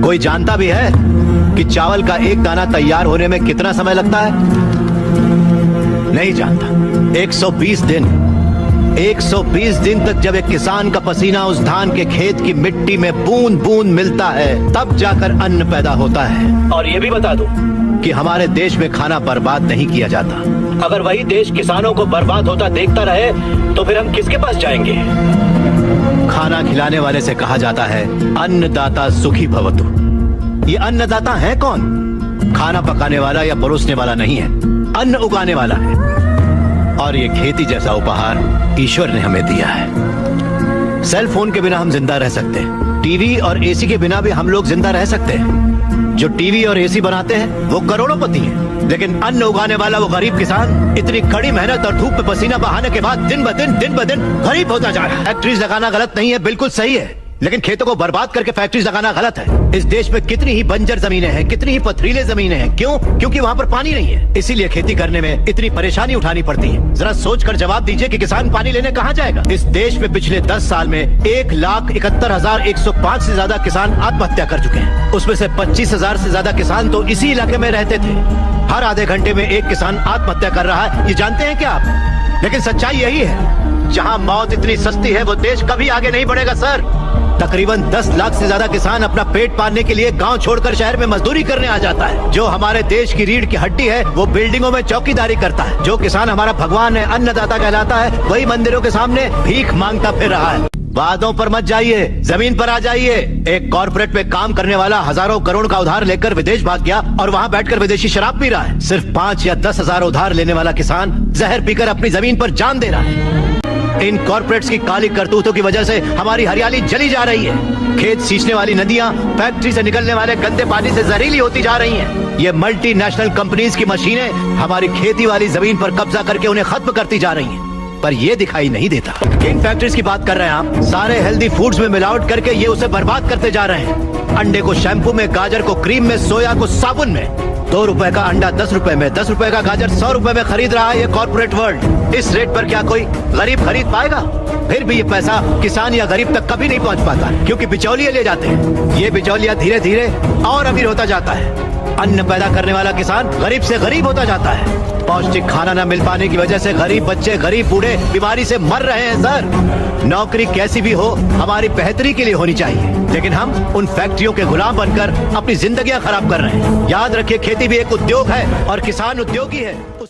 कोई जानता भी है कि चावल का एक दाना तैयार होने में कितना समय लगता है? नहीं जानता। 120 दिन 120 दिन तक जब एक किसान का पसीना उस धान के खेत की मिट्टी में बूंद बूंद मिलता है, तब जाकर अन्न पैदा होता है। और ये भी बता दूं कि हमारे देश में खाना बर्बाद नहीं किया जाता। अगर वही देश किसानों को बर्बाद होता देखता रहे तो फिर हम किसके पास जाएंगे? खाना खिलाने वाले से कहा जाता है अन्नदाता सुखी भवतु। ये अन्नदाता है कौन? खाना पकाने वाला या परोसने वाला नहीं है, अन्न उगाने वाला है। और ये खेती जैसा उपहार ईश्वर ने हमें दिया है। सेल फोन के बिना हम जिंदा रह सकते हैं, टीवी और एसी के बिना भी हम लोग जिंदा रह सकते हैं। जो टीवी और एसी बनाते हैं वो करोड़ोंपति हैं, लेकिन अन्न उगाने वाला वो गरीब किसान इतनी कड़ी मेहनत और धूप में पसीना बहाने के बाद दिन ब दिन गरीब होता जा रहा है। फैक्ट्रीज लगाना गलत नहीं है, बिल्कुल सही है, लेकिन खेतों को बर्बाद करके फैक्ट्रीज लगाना गलत है। इस देश में कितनी ही बंजर जमीनें हैं, कितनी ही पथरीले जमीनें हैं। क्यों? क्योंकि वहाँ पर पानी नहीं है, इसीलिए खेती करने में इतनी परेशानी उठानी पड़ती है। जरा सोच कर जवाब दीजिए कि किसान पानी लेने कहाँ जाएगा? इस देश में पिछले 10 साल में 1,71,105 से ज्यादा किसान आत्महत्या कर चुके हैं। उसमें से 25,000 से ज्यादा किसान तो इसी इलाके में रहते थे। हर आधे घंटे में एक किसान आत्महत्या कर रहा है, ये जानते हैं क्या आप? लेकिन सच्चाई यही है, जहाँ मौत इतनी सस्ती है वो देश कभी आगे नहीं बढ़ेगा सर। तकरीबन 10 लाख से ज्यादा किसान अपना पेट पालने के लिए गांव छोड़कर शहर में मजदूरी करने आ जाता है। जो हमारे देश की रीढ़ की हड्डी है वो बिल्डिंगों में चौकीदारी करता है। जो किसान हमारा भगवान है, अन्नदाता कहलाता है, वही मंदिरों के सामने भीख मांगता फिर रहा है। वादों पर मत जाइए, जमीन पर आ जाइए। एक कॉर्पोरेट में काम करने वाला हजारों करोड़ का उधार लेकर विदेश भाग गया और वहाँ बैठकर विदेशी शराब पी रहा है। सिर्फ 5 या 10 हजार उधार लेने वाला किसान जहर पीकर अपनी जमीन पर जान दे रहा है। इन कॉर्पोरेट्स की काली करतूतों की वजह से हमारी हरियाली जली जा रही है। खेत सींचने वाली नदियां फैक्ट्री से निकलने वाले गंदे पानी से जहरीली होती जा रही हैं। ये मल्टीनेशनल कंपनीज की मशीनें हमारी खेती वाली जमीन पर कब्जा करके उन्हें खत्म करती जा रही हैं। पर ये दिखाई नहीं देता। किन फैक्ट्रीज की बात कर रहे हैं आप? सारे हेल्दी फूड्स में मिलावट करके ये उसे बर्बाद करते जा रहे हैं। अंडे को शैम्पू में, गाजर को क्रीम में, सोया को साबुन में। 2 रुपए का अंडा 10 रुपए में, 10 रुपए का गाजर 100 रुपए में खरीद रहा है ये कॉर्पोरेट वर्ल्ड। इस रेट पर क्या कोई गरीब खरीद पाएगा? फिर भी ये पैसा किसान या गरीब तक कभी नहीं पहुंच पाता, क्योंकि बिचौलिए ले जाते हैं। ये बिचौलिया धीरे धीरे और अमीर होता जाता है। अन्न पैदा करने वाला किसान गरीब से गरीब होता जाता है। पौष्टिक खाना न मिल पाने की वजह से गरीब बच्चे, गरीब बूढ़े बीमारी से मर रहे हैं सर। नौकरी कैसी भी हो हमारी बेहतरी के लिए होनी चाहिए, लेकिन हम उन फैक्ट्रियों के गुलाम बनकर अपनी जिंदगियां खराब कर रहे हैं। याद रखिए, खेती भी एक उद्योग है और किसान उद्योगी है।